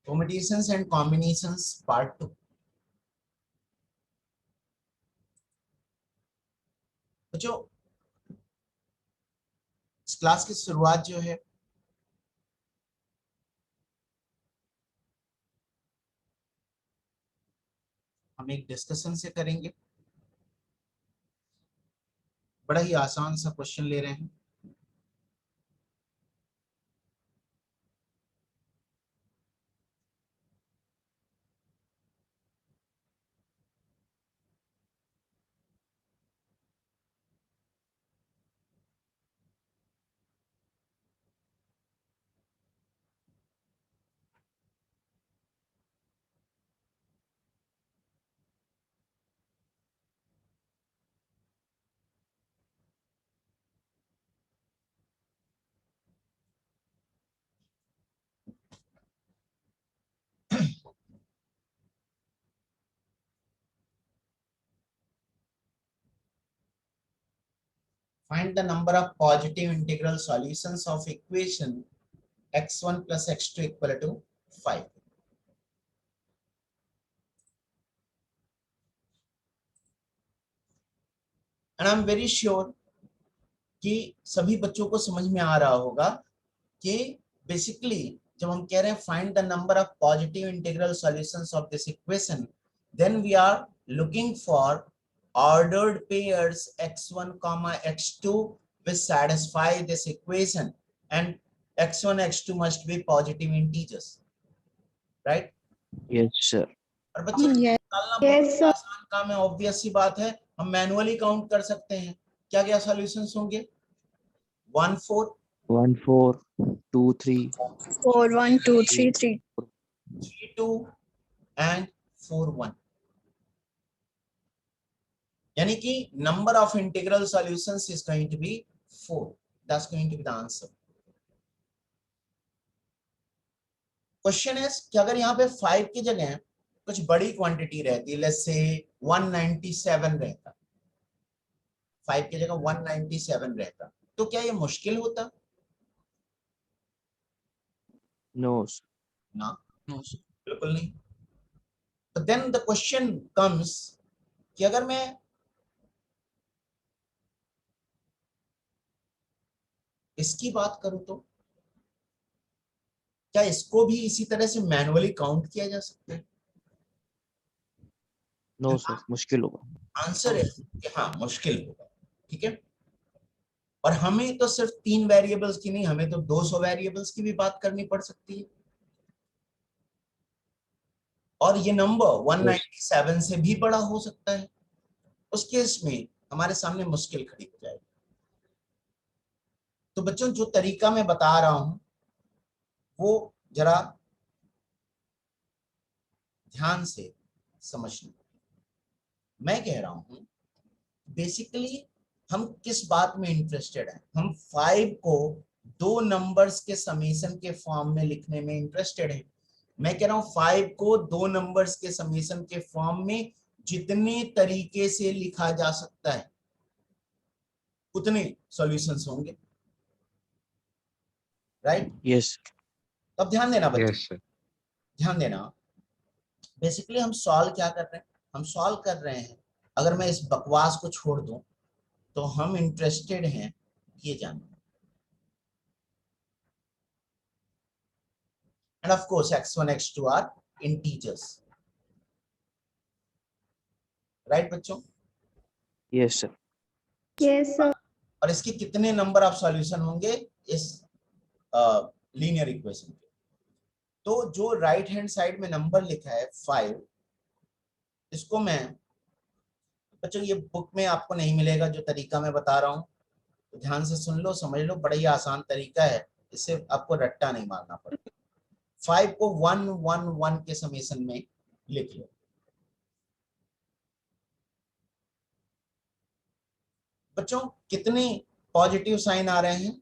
Permutations and combinations part 2। बच्चों इस class की शुरुआत जो है हम एक डिस्कशन से करेंगे। बड़ा ही आसान सा क्वेश्चन ले रहे हैं। Find the number of positive integral solutions of equation x1 plus x2 equal to 5। And I'm very sure कि सभी बच्चों को समझ में आ रहा होगा कि बेसिकली जब हम कह रहे हैं find the number of positive integral solutions of this equation, then we are looking for ordered pairs x1 comma x2 which satisfy this equation, and x1 x2 must be positive integers, right? Yes, sir. और बच्चों Yes. निकालना बहुत ही आसान काम है, obvious सी बात है। हम मैनुअली काउंट कर सकते हैं। क्या क्या सॉल्यूशंस होंगे? 1 4 1 4 2 3 4 1 2 3 3 3 2 and 4 1, यानी कि number of integral solutions is going to be 4। That's going to be the answer. Question is कि अगर यहाँ पे 5 की जगह कुछ बड़ी क्वांटिटी रहती, लेट्स से 197 रहता, 5 की जगह 197 रहता, तो क्या ये मुश्किल होता? No, sir. ना, बिल्कुल नहीं। But then the question comes कि अगर मैं इसकी बात करूं तो क्या इसको भी इसी तरह से मैनुअली काउंट किया जा सकता है? No, sir. मुश्किल होगा। आंसर है कि हाँ मुश्किल होगा। ठीक है, और हमें तो सिर्फ 3 वेरिएबल्स की नहीं, हमें तो 200 वेरिएबल्स की भी बात करनी पड़ सकती है, और ये नंबर 197 से भी बड़ा हो सकता है। उस केस में हमारे सामने मुश्किल खड़ी हो जाएगी। तो बच्चों जो तरीका मैं बता रहा हूं वो जरा ध्यान से समझना। मैं कह रहा हूं बेसिकली हम किस बात में इंटरेस्टेड हैं? हम 5 को 2 नंबर्स के समेशन के फॉर्म में लिखने में इंटरेस्टेड हैं। मैं कह रहा हूं 5 को 2 नंबर्स के समेशन के फॉर्म में जितने तरीके से लिखा जा सकता है उतने सॉल्यूशंस होंगे, राइट? Yes. अब ध्यान देना बच्चों, Yes, sir. ध्यान देना। बेसिकली हम सॉल्व क्या कर रहे हैं? हम सॉल्व कर रहे हैं, अगर मैं इस बकवास को छोड़ दूं तो हम इंटरेस्टेड हैं ये जानना। And of course x1 x2 are integers, right बच्चों? Yes, sir. Yes sir. और इसके कितने नंबर ऑफ सॉल्यूशन होंगे इस लीनियर इक्वेशन के? तो जो राइट हैंड साइड में नंबर लिखा है 5, इसको मैं बच्चों ये बुक में आपको नहीं मिलेगा जो तरीका मैं बता रहा हूं, तो ध्यान से सुन लो, समझ लो, बड़ा ही आसान तरीका है, इससे आपको रट्टा नहीं मारना पड़ेगा। 5 को 1 1 1 के समेशन में लिख लो। बच्चों कितने पॉजिटिव साइन आ रहे हैं?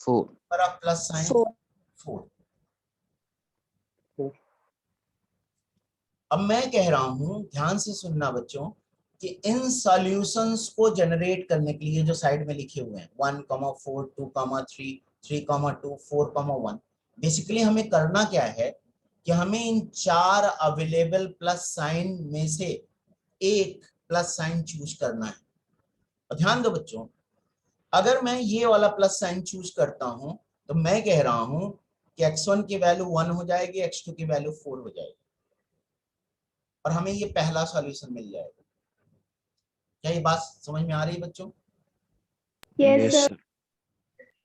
4 पर आप प्लस साइन 4 4। अब मैं कह रहा हूं ध्यान से सुनना बच्चों कि इन सॉल्यूशंस को जनरेट करने के लिए जो साइड में लिखे हुए हैं 1, 4, 2, 3, 3, 2, 4, 1, बेसिकली हमें करना क्या है कि हमें इन 4 अवेलेबल प्लस साइन में से एक प्लस साइन चूज करना है। और ध्यान दो बच्चों, अगर मैं ये वाला प्लस साइन चूज करता हूं तो मैं कह रहा हूं कि x1 की वैल्यू 1 हो जाएगी, x2 की वैल्यू 4 हो जाएगी, और हमें ये पहला सॉल्यूशन मिल जाएगा। क्या ये बात समझ में आ रही है बच्चों? Yes, Yes, sir. sir.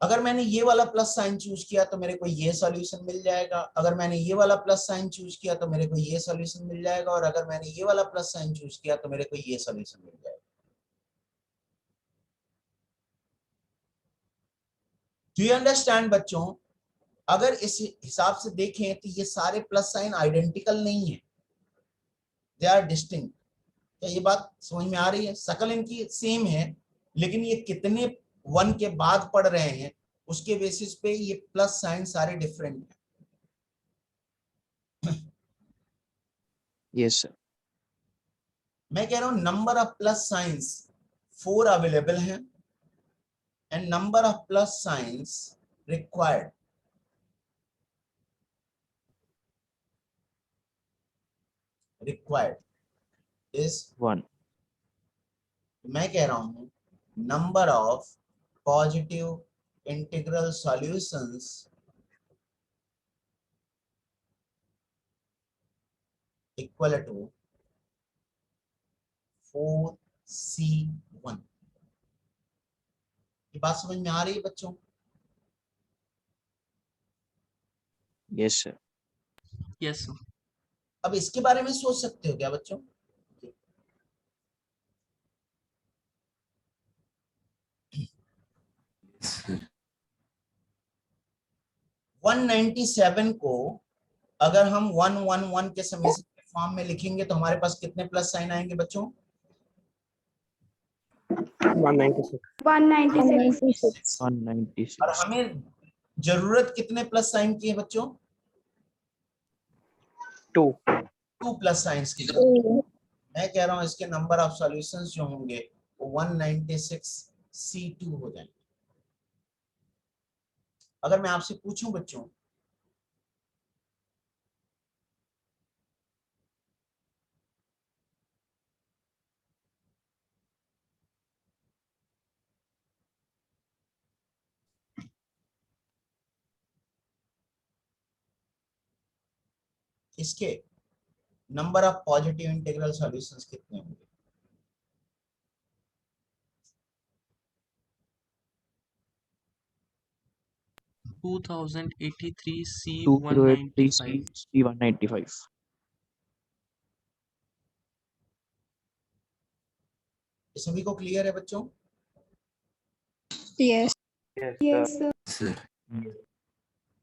अगर मैंने ये वाला प्लस साइन चूज किया तो मेरे को ये सॉल्यूशन मिल जाएगा, अगर मैंने ये वाला प्लस साइन चूज किया तो मेरे को ये सॉल्यूशन मिल जाएगा, और अगर मैंने ये वाला प्लस साइन चूज किया तो मेरे को ये सॉल्यूशन मिल जाएगा। डू यू अंडरस्टैंड बच्चों? अगर इस हिसाब से देखें तो ये सारे प्लस साइन आइडेंटिकल नहीं है, दे आर डिस्टिंक्ट। क्या ये बात समझ में आ रही है? शक्ल इनकी सेम है, लेकिन ये कितने 1 के बाद पढ़ रहे हैं उसके बेसिस पे ये प्लस साइन सारे डिफरेंट हैं। Yes, sir. मैं कह रहा हूं number of plus signs 4 available हैं and number of plus signs required is, 1. मैं कह रहा हूं number of positive integral solutions equal to 4C1। ये बात समझ में आ रही है बच्चों? Yes, sir. Yes, sir. अब इसके बारे में सोच सकते हो क्या बच्चों? 197 को अगर हम 111 के समेशन के फॉर्म में लिखेंगे तो हमारे पास कितने प्लस साइन आएंगे बच्चों? 196. 196. 196. और हमें जरूरत कितने प्लस साइन की है बच्चों? 2. 2 प्लस साइंस की जरूरत। मैं कह रहा हूं इसके नंबर ऑफ सॉल्यूशंस जो होंगे वो 196C2 हो जाएंगे। अगर मैं आपसे पूछूं बच्चों, इसके number of positive integral solutions कितने होंगे? 2083 2083 C195. C195. ये सभी को क्लियर है बच्चों? Yes. Yes, sir.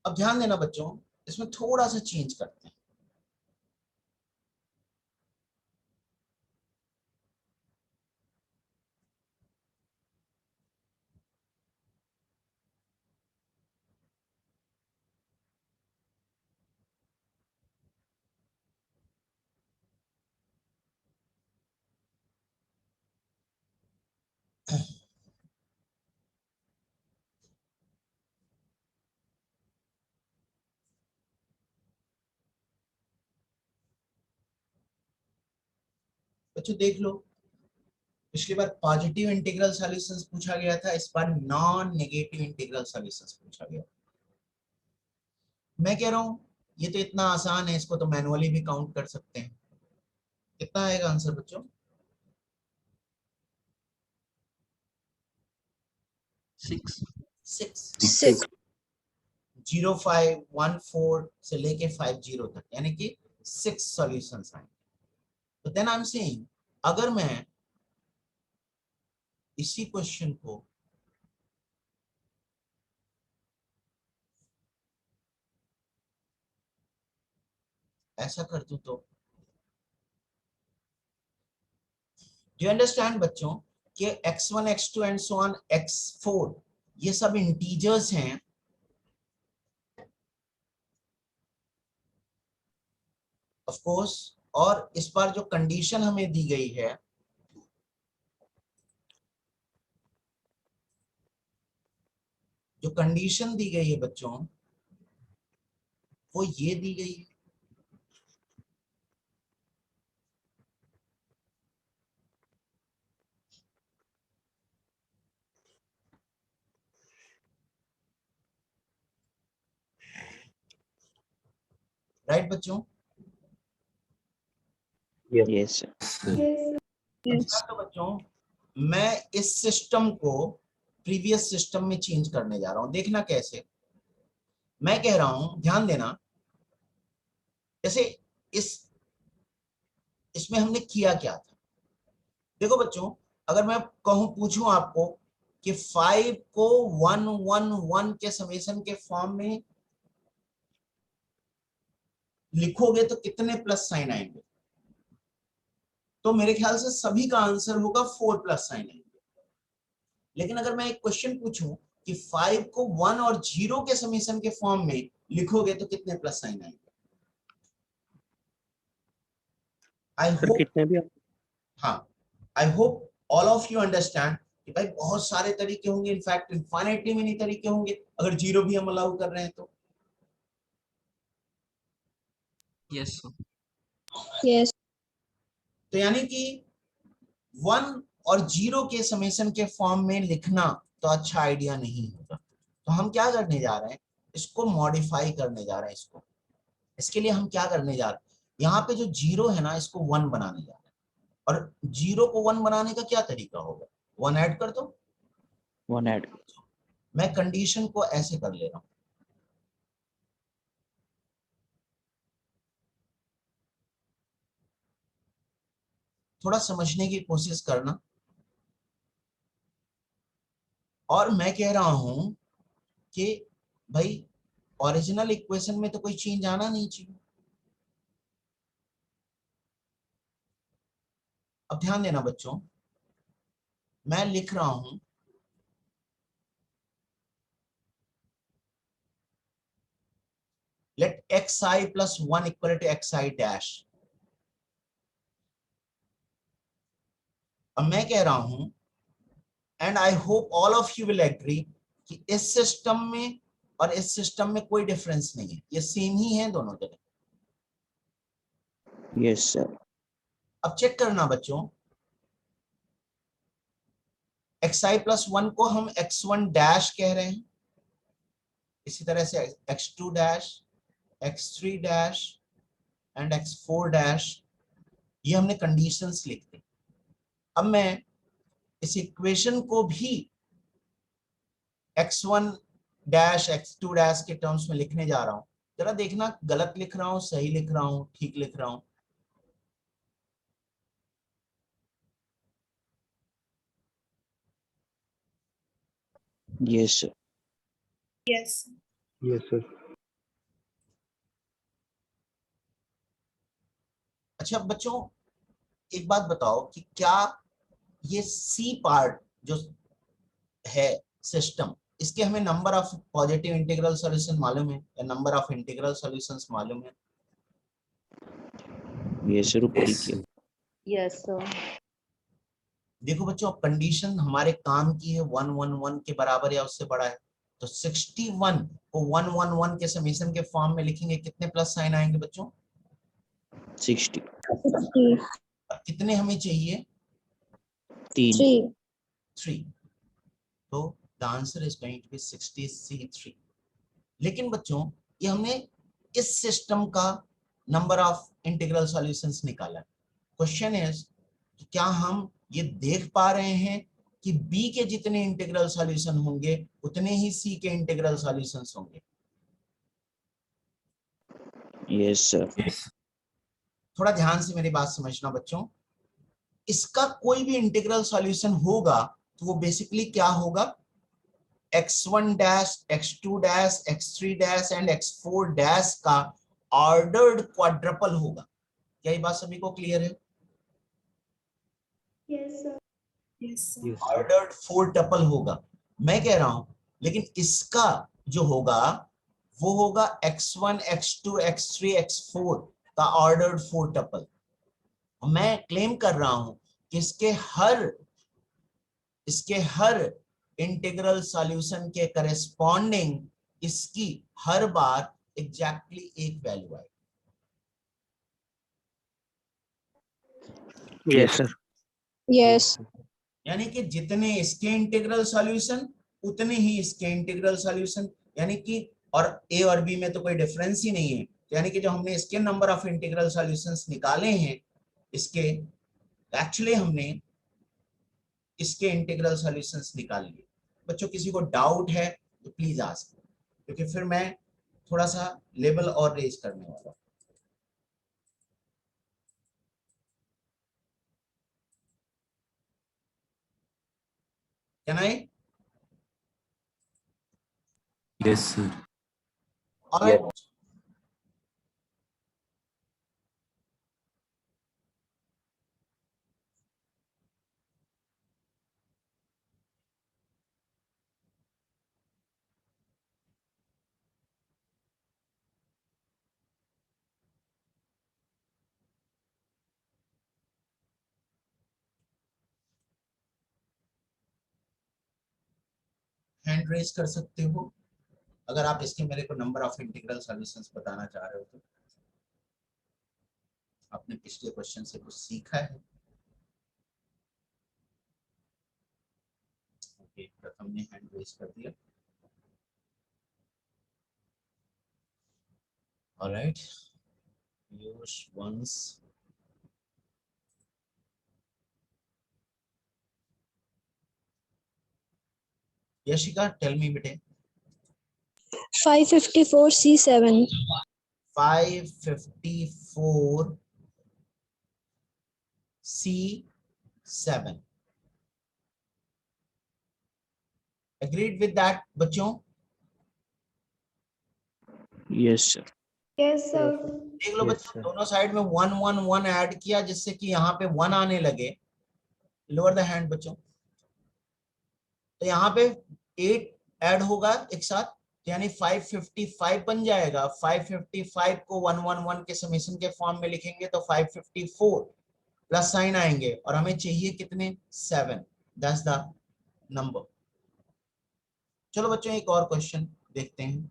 अब ध्यान देना बच्चों, इसमें थोड़ा सा चेंज करते हैं। बच्चों देख लो, पिछली बार पॉजिटिव इंटीग्रल सॉल्यूशंस पूछा गया था, इस बार नॉन नेगेटिव इंटीग्रल सॉल्यूशंस पूछा गया। मैं कह रहा हूं ये तो इतना आसान है, इसको तो मैनुअली भी काउंट कर सकते हैं। कितना आएगा आंसर बच्चों? 6. 6। 0514 से लेके 50 तक, यानी कि 6 सॉल्यूशंस आए। तो देन आई एम सेइंग अगर मैं इसी क्वेश्चन को ऐसा कर दूं तो, डू यू अंडरस्टैंड बच्चों कि x1 x2 and so on x4 ये सब इंटीजर्स हैं, ऑफ कोर्स। और इस बार जो कंडीशन हमें दी गई है, जो कंडीशन दी गई है बच्चों, वो ये दी गई है। राइट बच्चों? Yes, sir. Yes. तो बच्चों मैं इस सिस्टम को प्रीवियस सिस्टम में चेंज करने जा रहा हूं। देखना कैसे। मैं कह रहा हूं, ध्यान देना, जैसे इसमें हमने किया क्या था। देखो बच्चों, अगर मैं कहूं, पूछूं आपको कि 5 को 111 के समेशन के फॉर्म में लिखोगे तो कितने प्लस साइन आएंगे, तो मेरे ख्याल से सभी का आंसर होगा 4 प्लस साइन आएंगे। लेकिन अगर मैं एक क्वेश्चन पूछूं कि 5 को 1 और 0 के समेशन के फॉर्म में लिखोगे तो कितने प्लस साइन आएंगे। आई होप, कितने भी हाँ, आई hope all of you understand कि भाई बहुत सारे तरीके होंगे, इनफैक्ट इनफाइनाइटली मेनी तरीके होंगे अगर 0 भी हम अलाउ कर रहे हैं तो। Yes, sir. Yes. तो यानी कि 1 और 0 के समेशन के फॉर्म में लिखना तो अच्छा आइडिया नहीं होगा। तो हम क्या करने जा रहे हैं, इसको मॉडिफाई करने जा रहे हैं। इसके लिए हम क्या करने जा रहे हैं, यहाँ पे जो 0 है ना, इसको 1 बनाने जा रहे हैं। और 0 को 1 बनाने का क्या तरीका होगा, 1 ऐड कर दो। 1 add. मैं कंडीशन को ऐसे कर ले रहा हूं, थोड़ा समझने की कोशिश करना। और मैं कह रहा हूं कि भाई ओरिजिनल इक्वेशन में तो कोई चेंज आना नहीं चाहिए। अब ध्यान देना बच्चों, मैं लिख रहा हूं let xi plus 1 equal to xi dash। अब मैं कह रहा हूं, and I hope all of you will agree कि इस सिस्टम में और इस सिस्टम में कोई डिफरेंस नहीं है, ये सेम ही है दोनों जगह। Yes, sir. अब चेक करना बच्चों, xi plus 1 को हम x1 डैश कह रहे हैं, इसी तरह से x2 dash, x3 dash and x4 dash, ये हमने कंडीशंस लिख दी। अब मैं इस इक्वेशन को भी x1 डैश x2 डैश के टर्म्स में लिखने जा रहा हूं। जरा देखना गलत लिख रहा हूं, सही लिख रहा हूं, ठीक लिख रहा हूं। Yes, sir. Yes. Yes, sir. अच्छा बच्चों, एक बात बताओ कि क्या ये सी पार्ट जो है सिस्टम, इसके हमें number of positive integral solution मालूम है या नंबर ऑफ इंटीग्रल सॉल्यूशंस मालूम है? Yes, sir. ऊपर लिखिए. Yes, sir. देखो बच्चों, अब कंडीशन हमारे काम की है 111 के बराबर या उससे बड़ा है, तो 61 को 111 के समेशन के फॉर्म में लिखेंगे, कितने प्लस साइन आएंगे बच्चों? 60. 60. अब कितने हमें चाहिए? 3. 3. 3। तो the answer is going to be 63। लेकिन बच्चों, ये हमने इस सिस्टम का नंबर ऑफ इंटीग्रल सॉल्यूशंस निकाला है। क्वेश्चन इज कि क्या हम ये देख पा रहे हैं कि बी के जितने इंटीग्रल सॉल्यूशन होंगे उतने ही सी के इंटीग्रल सॉल्यूशंस होंगे? Yes, sir. थोड़ा ध्यान से मेरी बात समझना बच्चों, इसका कोई भी इंटीग्रल सॉल्यूशन होगा तो वो बेसिकली क्या होगा, x1 dash, x2 dash, x3 dash and x4 dash का ऑर्डर्ड क्वाड्रपल होगा। क्या ये बात सभी को क्लियर है? Yes, sir. Yes, sir. Yes, sir. Ordered 4 tuple होगा। मैं कह रहा हूं, लेकिन इसका जो होगा वो होगा x1, x2, x3, x4 का ऑर्डर्ड 4 टपल। मैं क्लेम कर रहा हूं कि इसके हर इंटीग्रल सॉल्यूशन के करेस्पॉन्डिंग इसकी हर बार एग्जैक्टली एक वैल्यू आएगी। Yes, sir. Yes. यानी कि जितने इसके इंटीग्रल सॉल्यूशन उतने ही इसके इंटीग्रल सॉल्यूशन, यानी कि और ए और बी में तो कोई डिफरेंस ही नहीं है, यानी कि जो हमने इसके नंबर ऑफ इंटीग्रल सॉल्यूशंस निकाले हैं इसके, एक्चुअली हमने इसके इंटीग्रल सॉल्यूशंस निकाल लिए। बच्चों किसी को डाउट है तो प्लीज आस्क, क्योंकि फिर मैं थोड़ा सा लेवल और रेज करने वाला हूं। Can I? Yes, sir. Alright, hand raise कर सकते हो अगर आप इसके मेरे को नंबर ऑफ इंटीग्रल सॉल्यूशंस बताना चाह रहे हो तो। आपने पिछले क्वेश्चन से कुछ सीखा है? ओके, प्रथम ने हैंड रेज कर दिया। Alright, use once. Yashika, tell me बेटे। 554 C7. 554 C7। Agreed with that बच्चों? Yes, sir. Yes, sir. देख लो बच्चों, दोनों साइड में 1 1 1 ऐड किया जिससे कि यहाँ पे 1 आने लगे। लोअर द हैंड बच्चों। तो यहाँ पे 8 ऐड होगा एक साथ, यानी 555 बन जाएगा। 555 को 111 के समेशन के फॉर्म में लिखेंगे तो 554 प्लस साइन आएंगे, और हमें चाहिए कितने? 7। That's the number. चलो बच्चों एक और क्वेश्चन देखते हैं।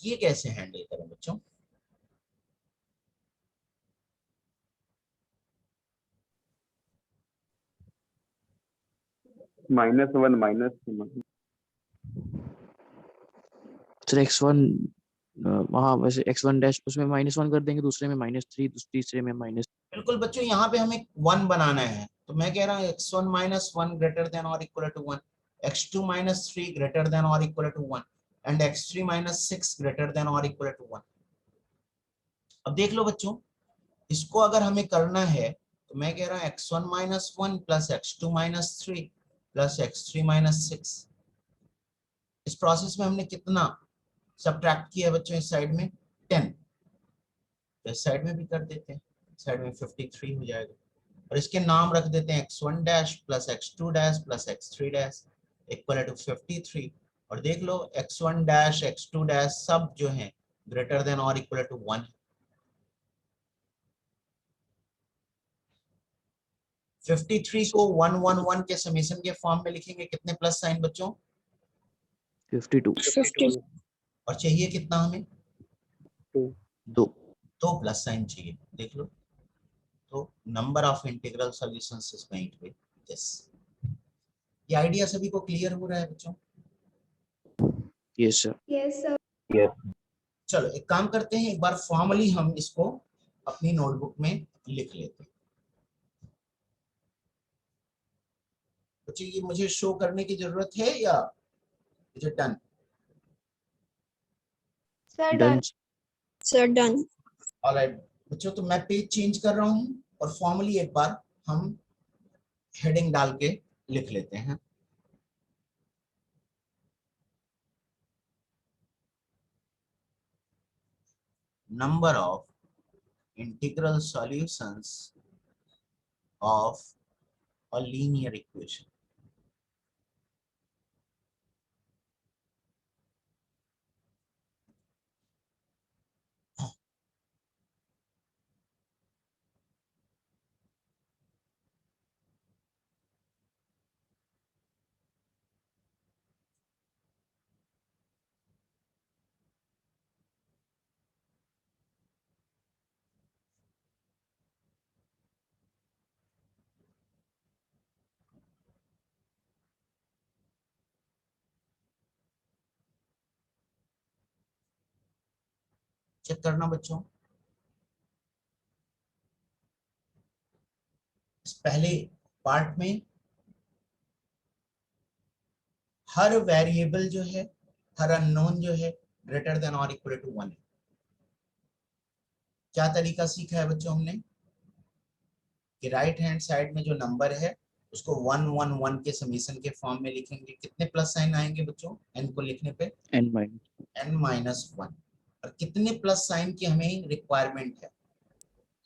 ये कैसे हैंडल करें बच्चों? -1 सर x1 वहाँ वैसे x1 डैश उसमें -1 कर देंगे, दूसरे में -3, तीसरे में माइनस। बिल्कुल बच्चों, यहाँ पे हमें 1 बनाना है, तो मैं कह रहा हूँ x1 - 1 ग्रेटर देन और equal to 1, x2 - 3 greater than और equal to 1 and x3 - 6 greater than और इक्वल टू 1। अब देख लो बच्चों, इसको अगर हमें करना है तो मैं कह रहा हूँ x1 - 1 plus x2 - 3 plus x3 - 6। इस प्रोसेस में हमने कितना सब्ट्रैक्ट किया बच्चों? इस साइड में 10, तो इस साइड में भी कर देते हैं, साइड में 53 हो जाएगा, और इसके नाम रख देते हैं x1 dash plus x2 dash plus x3 dash equal to 53। और देख लो x1 डैश x2 डैश सब जो है ग्रेटर देन और इक्वल टू 1। 53 को 111 के समेशन के फॉर्म में लिखेंगे, कितने प्लस साइन बच्चों? 52 50. और चाहिए कितना हमें? 2। 2 प्लस साइन चाहिए। देख लो, तो number of integral solutions is going to be this. ये आइडिया सभी को क्लियर हो रहा है बच्चों? Yes sir. Yes, sir. चलो एक काम करते हैं, एक बार फॉर्मली हम इसको अपनी नोटबुक में लिख लेते हैं। बच्चे ये मुझे शो करने की जरूरत है या is it done? Sir, done. done. Sir, done. Alright बच्चों, तो मैं पेज चेंज कर रहा हूं और फॉर्मली एक बार हम हेडिंग डाल के लिख लेते हैं। Number of integral solutions of a linear equation. Check करना बच्चों, इस पहले पार्ट में हर वेरिएबल जो है, हर अननोन जो है ग्रेटर देन और इक्वल टू 1 है। क्या तरीका सीखा है बच्चों हमने कि राइट हैंड साइड में जो नंबर है उसको 1 1 1 के समीशन के फॉर्म में लिखेंगे। कितने प्लस साइन आएंगे बच्चों n को लिखने पे? n minus n minus 1। और कितने प्लस साइन की हमें रिक्वायरमेंट है?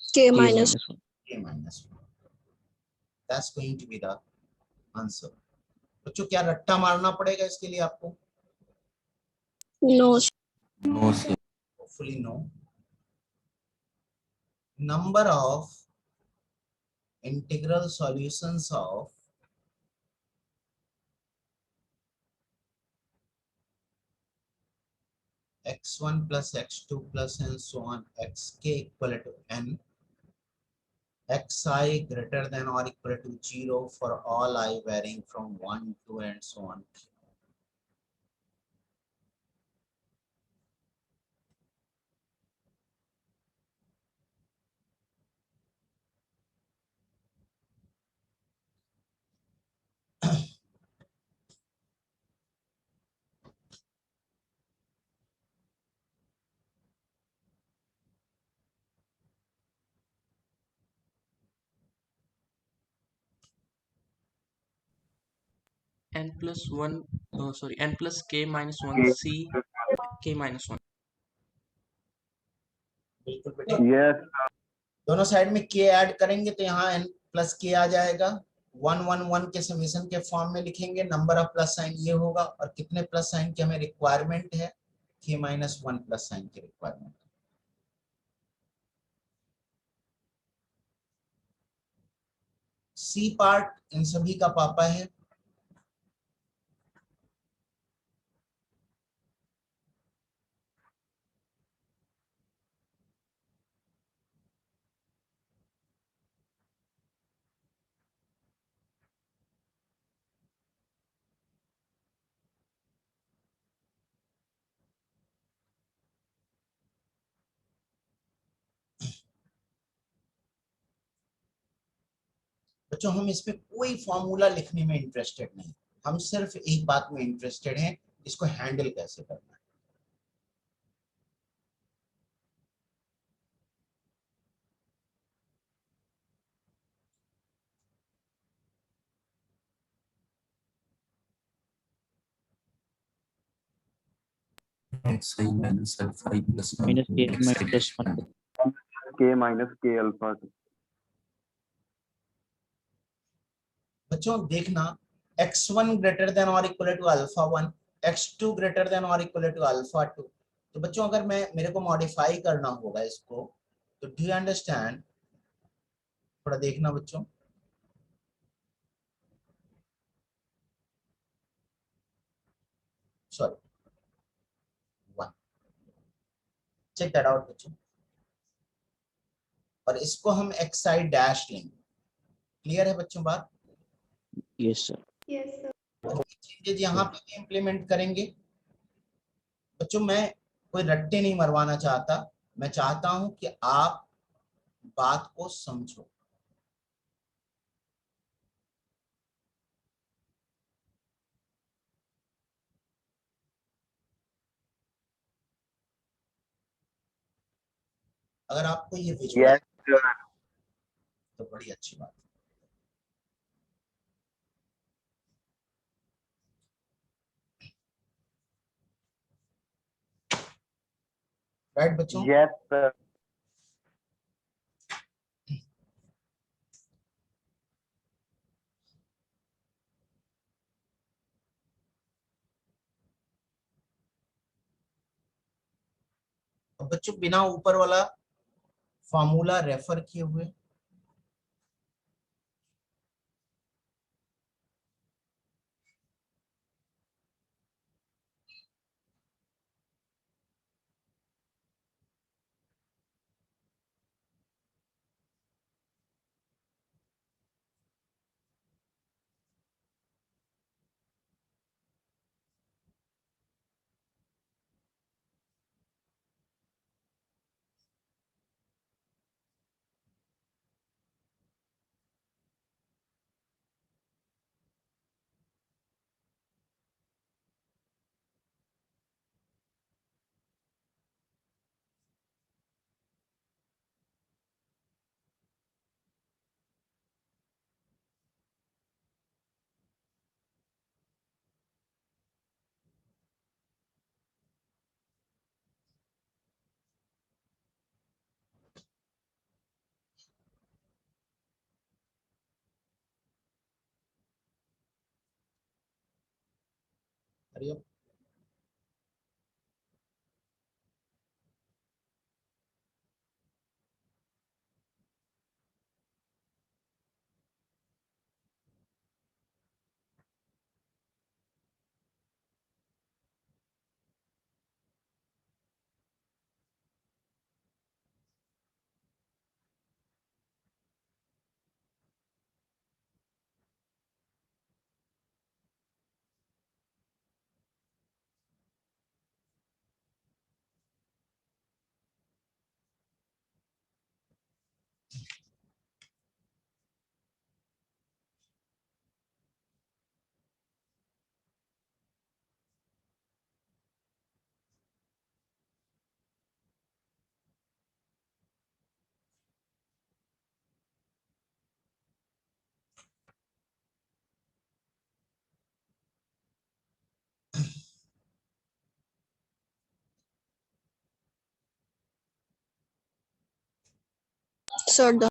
K k minus. minus 1. k minus 1। That's going to be the answer. बच्चों क्या रट्टा मारना पड़ेगा इसके लिए आपको? No. No, sir. Hopefully no. Number of integral solutions of x1 plus x2 plus and so on xk equal to n, xi greater than or equal to 0 for all I varying from 1 to and so on. n plus 1 sorry n plus k minus 1 K. c k minus 1. बिल्कुल बेटे, Yes. दोनों side में k add करेंगे तो यहाँ n plus k आ जाएगा। 1 1 1 के summation के फॉर्म में लिखेंगे, नंबर ऑफ प्लस साइन ये होगा। और कितने प्लस साइन की हमें रिक्वायरमेंट है? k माइनस 1 प्लस साइन की रिक्वायरमेंट। सी पार्ट इन सभी का पापा है। बच्चों हम इसमें कोई फॉर्मूला लिखने में इंटरेस्टेड नहीं, हम सिर्फ एक बात में इंटरेस्टेड हैं, इसको हैंडल कैसे करना है। Xi minus alpha I plus 1 minus k Xi minus dash 1. 1. K minus K alpha. बच्चों देखना, x1 ग्रेटर देन और equal to alpha 1, x2 greater than और इक्वल टू अल्फा 2। तो बच्चों अगर मेरे को मॉडिफाई करना होगा इसको, तो डू यू अंडरस्टैंड? थोड़ा देखना बच्चों, सॉरी 1, चेक दैट आउट बच्चों। और इसको हम xi डैश लेंगे। क्लियर है बच्चों बात? Yes, sir. चेंजेस यहाँ पे भी इंप्लीमेंट करेंगे। बच्चों मैं कोई रट्टे नहीं मरवाना चाहता, मैं चाहता हूं कि आप बात को समझो। अगर आपको ये विजुअल Yes, sir. तो बड़ी अच्छी बात है। राइट बच्चों? Yes, sir. अब बच्चों बिना ऊपर वाला फॉर्मूला रेफर किए हुए Hariom. Sir, done.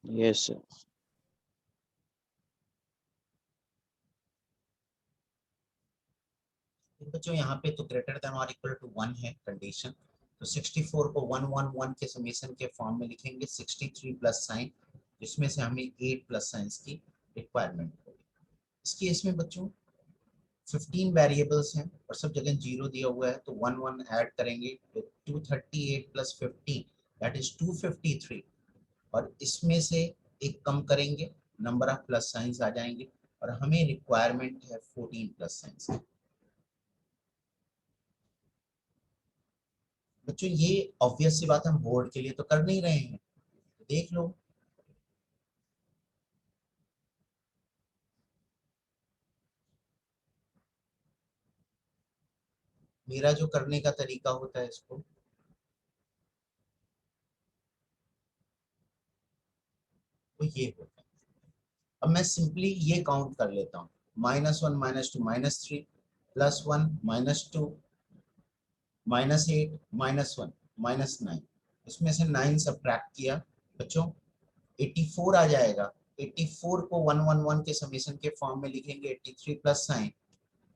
Yes, sir. बच्चों यहाँ पे तो ग्रेटर देन और इक्वल टू 1 है कंडीशन, तो 64 को 111 के समेशन के फॉर्म में लिखेंगे, 63 प्लस साइन, जिसमें से हमें 8 प्लस साइंस की रिक्वायरमेंट होगी। इस केस में बच्चों 15 वेरिएबल्स हैं और सब जगह जीरो दिया हुआ है, तो 1 1 ऐड करेंगे तो 238 प्लस 15 दैट इज 253, और इसमें से एक कम करेंगे, नंबर ऑफ प्लस साइंस आ जाएंगे, और हमें रिक्वायरमेंट है 14 प्लस साइंस। बच्चों ये ऑब्वियस सी बात हम बोर्ड के लिए तो कर नहीं रहे हैं, देख लो। मेरा जो करने का तरीका होता है इसको, तो ये होता है। अब मैं सिंपली ये काउंट कर लेता हूँ, -1 -2 -3 +1 -2 -8 -1 -9, इसमें से 9 सब्ट्रैक्ट किया बच्चों, 84 आ जाएगा। 84 को 111 के समेशन के फॉर्म में लिखेंगे, 83 प्लस साइन,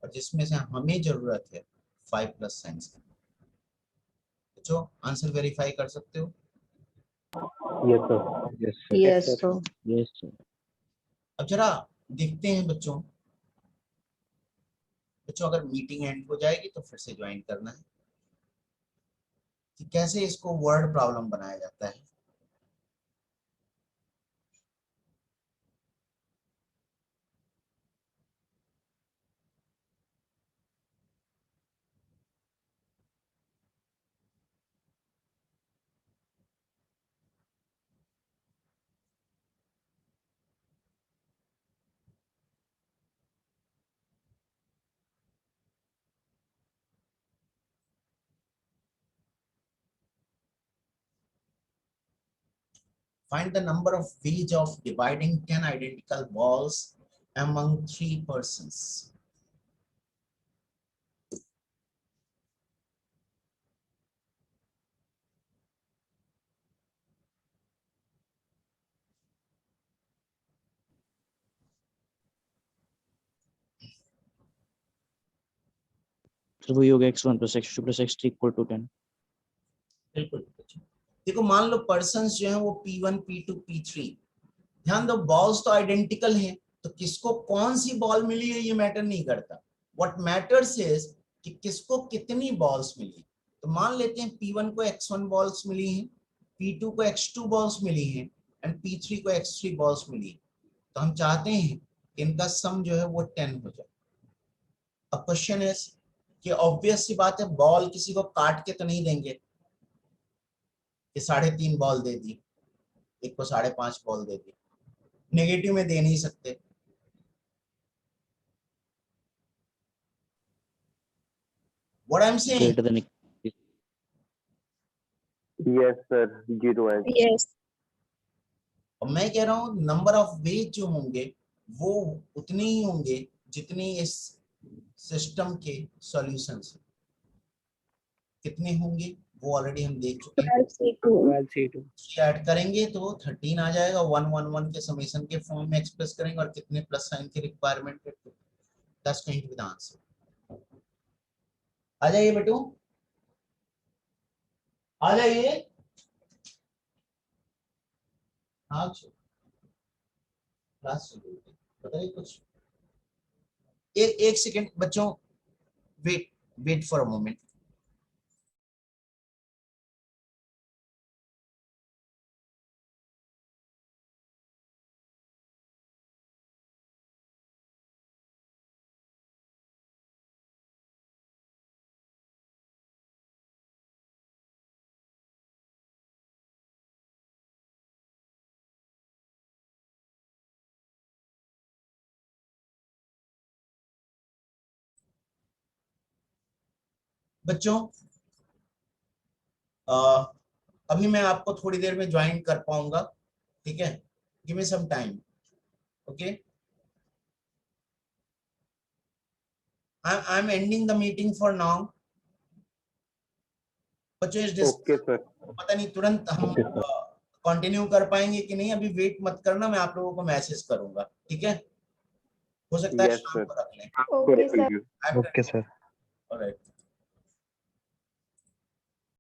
और जिसमें से हमें जरूरत है 5 प्लस साइन की। बच्चों आंसर वेरीफाई कर सकते हो? Yes, sir. Yes, sir. Yes, sir. Yes, sir. अब जरा देखते हैं बच्चों, अगर मीटिंग एंड हो जाएगी तो फिर से ज्वाइन करना है कि कैसे इसको वर्ड प्रॉब्लम बनाया जाता है। Find the number of ways of dividing 10 identical balls among 3 persons. तो वही हो गया x1 + x2 + x3 = 10। बिल्कुल बच्चों। देखो मान लो पर्सन्स जो हैं वो P1 P2 P3, ध्यान दो बॉल्स तो आइडेंटिकल हैं, तो किसको कौन सी बॉल मिली है ये मैटर नहीं करता। व्हाट मैटर्स इज कि किसको कितनी बॉल्स मिली। तो मान लेते हैं P1 को x1 बॉल्स मिली हैं, P2 को x2 बॉल्स मिली हैं एंड P3 को x3 बॉल्स मिली हैं। तो हम चाहते हैं कि इनका सम जो है वो 10 हो जाए। अब क्वेश्चन इज कि ऑब्वियस सी बात है, बॉल किसी को काट के तो नहीं देंगे कि 3.5 बॉल दे दी, एक को 5.5 बॉल दे दी, नेगेटिव में दे नहीं सकते। What I'm saying, Greater than Yes, sir. 0 as. Yes. और मैं कह रहा हूं नंबर ऑफ वेज जो होंगे वो उतने ही होंगे जितनी इस सिस्टम के सॉल्यूशंस कितने होंगे वो ऑलरेडी हम देख चुके हैं। 3 ऐड करेंगे तो 13 आ जाएगा। 1 1 1 के समेशन के फॉर्म में एक्सप्रेस करेंगे और कितने प्लस साइन की रिक्वायरमेंट है, 10 going to be the answer। आ जाइए बेटू, आ जाइए। हाँ क्लास बताइए कुछ। एक सेकेंड बच्चों, वेट फॉर अ मोमेंट। बच्चों अभी मैं आपको थोड़ी देर में ज्वाइन कर पाऊंगा, ठीक है? Give me some time, okay? I am ending the meeting for now. बच्चों ओके सर। पता नहीं तुरंत हम कंटिन्यू कर पाएंगे कि नहीं, अभी वेट मत करना, मैं आप लोगों को मैसेज करूंगा, ठीक है? हो सकता है यस शाम सर। को रख लें। Okay, sir. Okay sir. Alright.